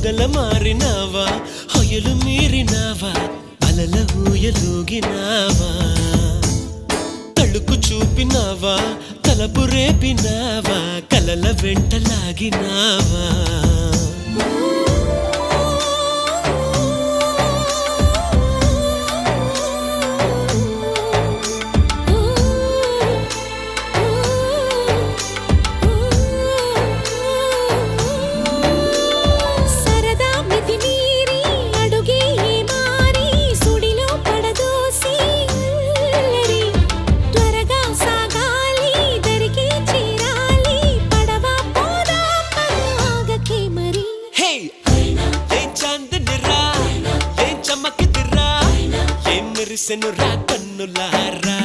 పగల మారినావా హొయలు మీరినావా అలల ఊయలూగినావా తళుకు చూపినావా తలపు రేపినావా కలల వెంటలాగినావా మెరిసెను రా కన్నులారా